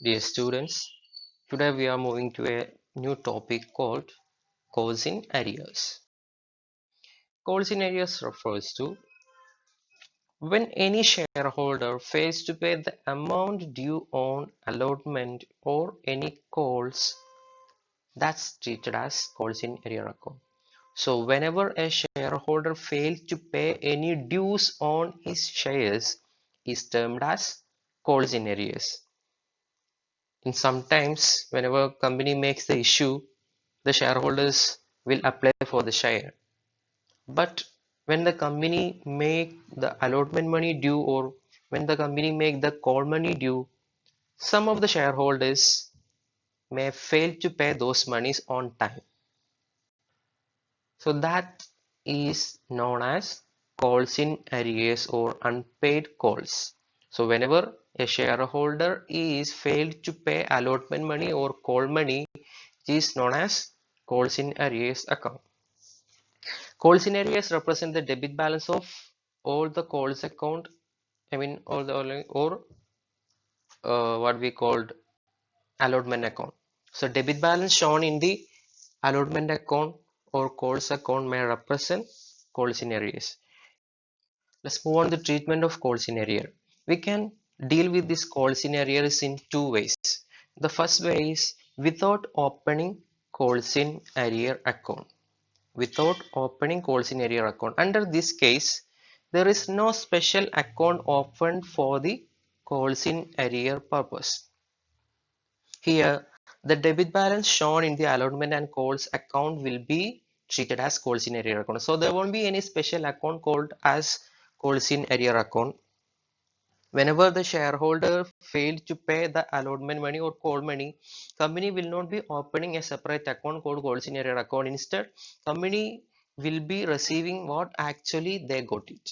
Dear students, today we are moving to a new topic called calls in arrears. Calls in arrears refers to when any shareholder fails to pay the amount due on allotment or any calls that's treated as calls in arrear account. So whenever a shareholder fails to pay any dues on his shares is termed as calls in arrears. And sometimes whenever company makes the issue, the shareholders will apply for the share. But when the company make the allotment money due or when the company make the call money due, some of the shareholders may fail to pay those monies on time. So that is known as calls in arrears or unpaid calls. So whenever a shareholder is failed to pay allotment money or call money, it is known as calls in arrears account. Calls in arrears represent the debit balance of all the calls account. I mean all the or what we called allotment account. So debit balance shown in the allotment account or calls account may represent calls in arrears. Let's move on to the treatment of calls in arrear. We can deal with this calls in arrears in two ways. The first way is without opening calls in arrear account. Without opening calls in arrear account. Under this case, there is no special account opened for the calls in arrear purpose. Here, the debit balance shown in the allotment and calls account will be treated as calls in arrear account. So there won't be any special account called as calls in arrear account. Whenever the shareholder failed to pay the allotment money or call money, company will not be opening a separate account called calls in arrear account. Instead, company will be receiving what actually they got it.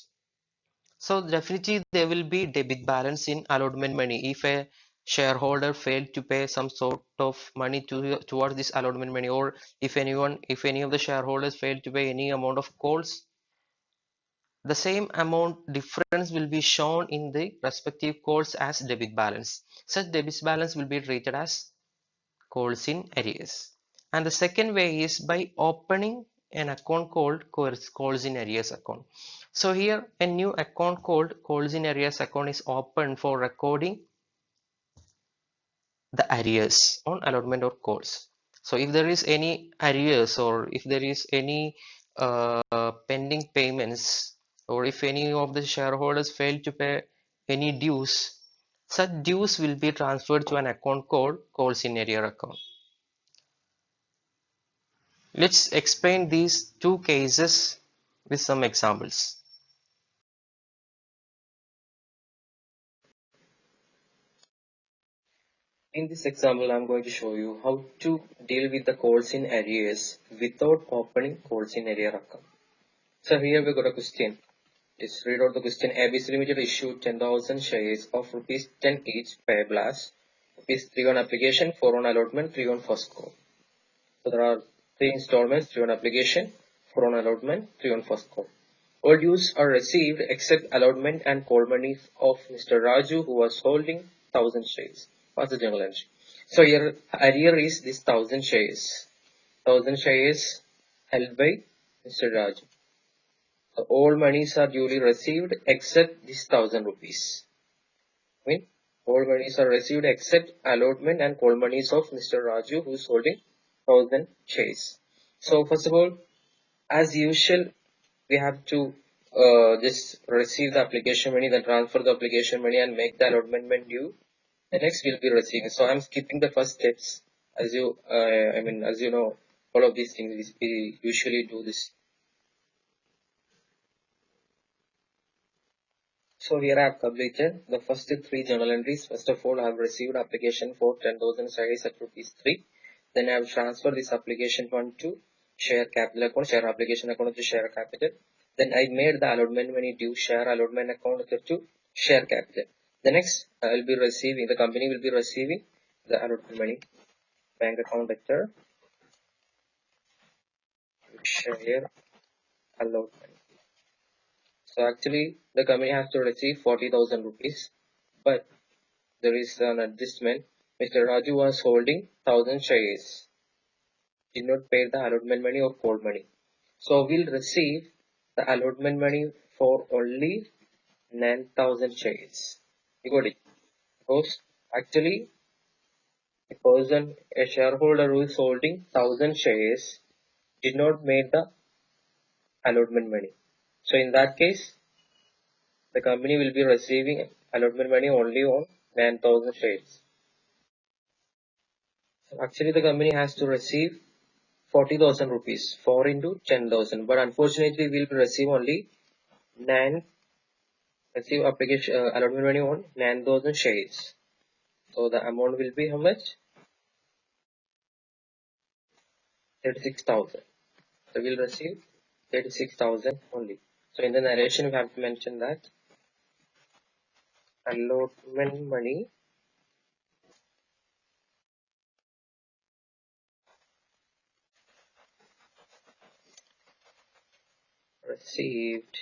So definitely there will be debit balance in allotment money. If a shareholder failed to pay some sort of money towards this allotment money, or if any of the shareholders failed to pay any amount of calls, the same amount difference will be shown in the respective calls as debit balance. Such debit balance will be treated as calls in arrears. And the second way is by opening an account called calls in arrears account. So here a new account called calls in arrears account is opened for recording the arrears on allotment or calls. So if there is any arrears or if there is any pending payments or if any of the shareholders fail to pay any dues, such dues will be transferred to an account called calls in arrear account. Let's explain these two cases with some examples. In this example, I'm going to show you how to deal with the calls in arrears without opening calls in arrear account. So here we got a question. Let's read out the question. ABC Limited issued 10,000 shares of rupees 10 each payable as rupees 3 on application, 4 on allotment, 3 on first call. So there are 3 installments, 3 on application, 4 on allotment, 3 on first call. All dues are received except allotment and call money of Mr. Raju who was holding 1,000 shares. What's the journal entry? So here arrear is this 1,000 shares. 1,000 shares held by Mr. Raju. So all monies are duly received except this 1,000 rupees. I mean all monies are received except allotment and call monies of Mr. Raju who is holding 1,000 shares. So first of all, as usual, we have to just receive the application money, then transfer the application money and make the allotment due. The next we'll be receiving. So I'm skipping the first steps. As you, as you know, all of these things we usually do this. So here I have completed the first 3 journal entries. First of all, I have received application for 10,000 shares at rupees 3. Then I have transferred this application fund to share capital account, share application account to share capital. Then I made the allotment money due share allotment account to share capital. The next I will be receiving, the company will be receiving the allotment money, bank account vector, share allotment. So actually the company has to receive 40,000 rupees, but there is an adjustment. Mr. Raju was holding 1000 shares, did not pay the allotment money or call money. So we'll receive the allotment money for only 9000 shares. You got it? Because actually a shareholder who is holding 1000 shares did not make the allotment money. So in that case, the company will be receiving allotment money only on 9000 shares. So actually the company has to receive 40,000 rupees, 4 into 10,000. But unfortunately, we will receive only 9, receive application allotment money on 9,000 shares. So the amount will be how much? 36,000. So we'll receive 36,000 only. So in the narration, we have to mention that allotment money received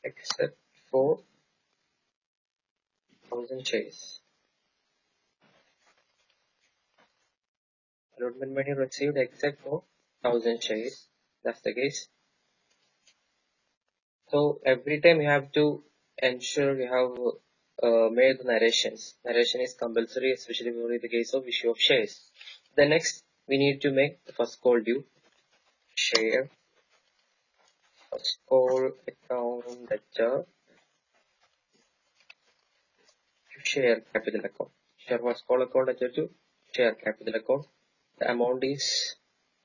except for 1000 shares. Allotment money received except for 1000 shares. That's the case. So every time you have to ensure you have made the narrations. Narration is compulsory, especially for the case of issue of shares. The next, we need to make the first call due. Share first call account ledger to share capital account. Share first call account ledger to share capital account. The amount is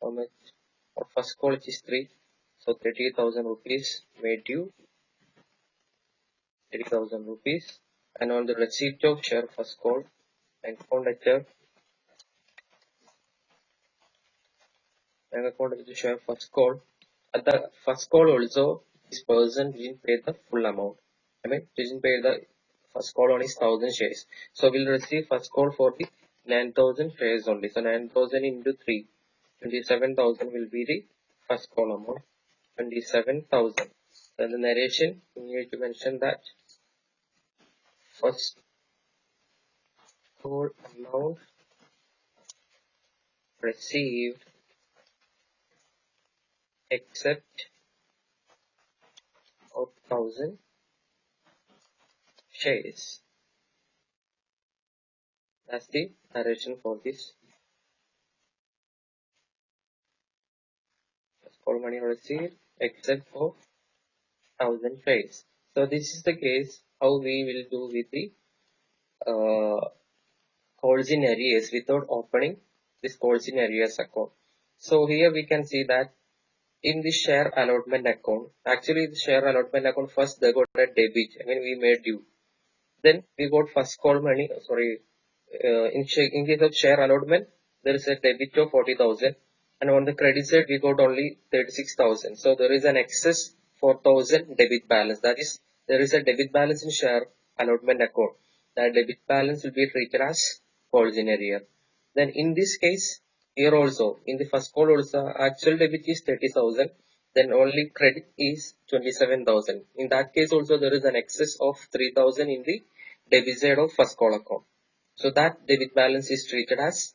how much? For first call it is 3. So 30,000 rupees made due. 30,000 rupees. And on the receipt of share first call account ledger, bank account ledger share first call. At the first call also, this person didn't pay the full amount. I mean, didn't pay the first call on his 1000 shares. So we'll receive first call for the 9000 shares only. So 9000 into 3, 27,000 will be the first call amount. 27,000. Then the narration, we need to mention that first call amount received except of 1000 shares. That's the narration for this. First call money received except for 1000 shares. So this is the case how we will do with the calls in arrears without opening this calls in arrears account. So here we can see that in the share allotment account, actually the share allotment account first they got a debit. I mean we made due. Then we got first call money. In case of share allotment, there is a debit of 40,000, and on the credit side we got only 36,000. So there is an excess 4,000 debit balance. That is, there is a debit balance in share allotment account. That debit balance will be treated as calls in arrear. Then in this case, here also in the first call also actual debit is 30,000. Then only credit is 27,000. In that case also there is an excess of 3,000 in the debit side of first call account. So that debit balance is treated as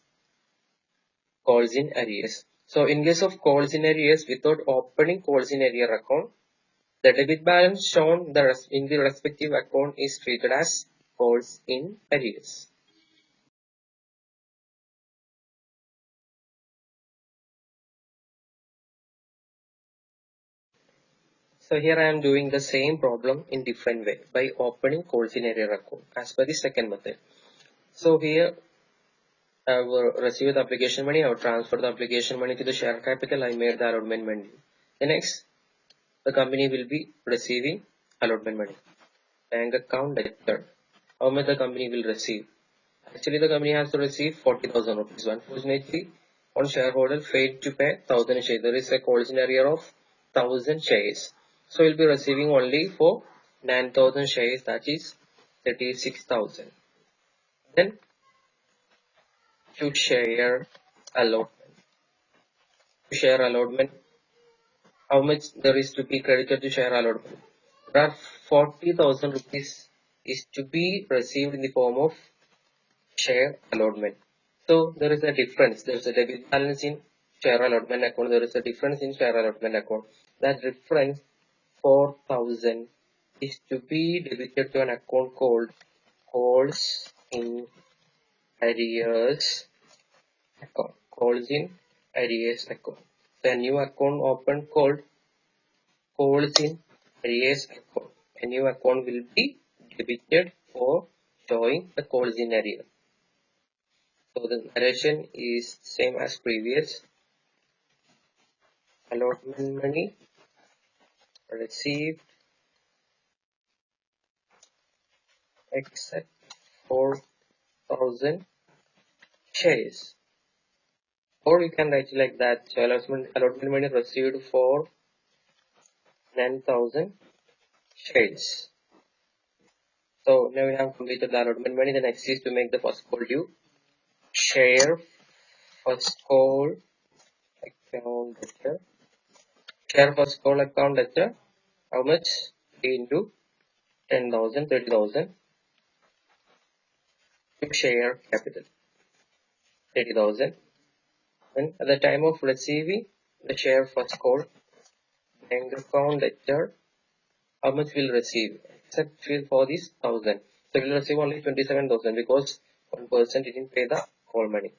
calls in arrears. So in case of calls in arrears, without opening calls in arrear account, the debit balance shown in the respective account is treated as calls in arrears. So here I am doing the same problem in different way by opening calls in arrear account as per the second method. So here I have received the application money, I have transferred the application money to the share capital, I made the allotment money. The next, the company will be receiving allotment money. Bank account debtor. How much the company will receive? Actually, the company has to receive 40,000 rupees. Unfortunately, one shareholder failed to pay 1000 shares. There is a call in arrear of 1000 shares. So we'll be receiving only for 9000 shares, that is 36,000. Then to share allotment. To share allotment, how much there is to be credited to share allotment? there are 40,000 rupees is to be received in the form of share allotment. So there is a difference. There is a debit balance in share allotment account. There is a difference in share allotment account. That difference 4,000 is to be debited to an account called calls in arrears account. Calls in arrears account. The new account open called calls in arrears account. A new account will be debited for showing the calls in arrears. So the narration is same as previous. Allotment money received except 4,000 shares. Or you can write it like that. So allotment money received for 9,000 shares. So now we have completed the allotment money. The next is to make the first call due. Share first call account debtor. Share first call account debtor. How much? 3 into 10,000, 30,000. To share capital 30,000. And at the time of receiving the share first call, bank account debtor, how much will receive? Except for this 1,000. So we'll receive only 27,000 because one person didn't pay the call money.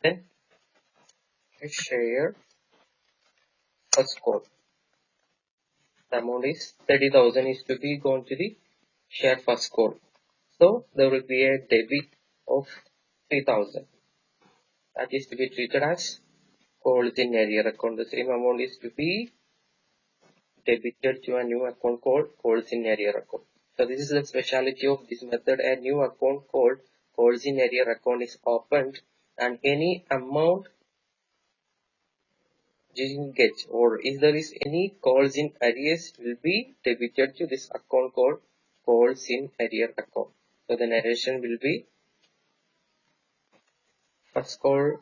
Then share first call. The amount is 30,000 is to be gone to the share first call. So there will be a debit of 3,000. That is to be treated as calls in arrear account. The same amount is to be debited to a new account called calls in arrear account. So this is the speciality of this method. A new account called calls in arrear account is opened and any amount didn't get or if there is any calls in arrears will be debited to this account called calls in arrear account. So the narration will be first call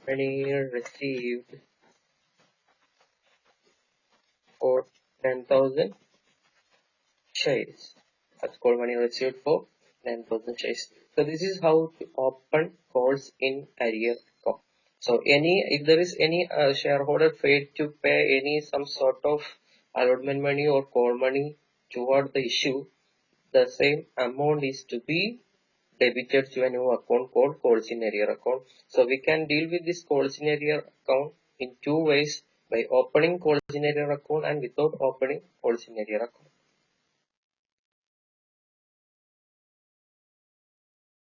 money received for 10,000 shares. First call money received for 10,000 shares. So this is how to open calls in arrear account. So if there is any shareholder failed to pay any some sort of allotment money or call money toward the issue, the same amount is to be debited to a new account called calls in arrear account. So we can deal with this calls in arrear account in two ways, by opening calls in arrear account and without opening calls in arrear account.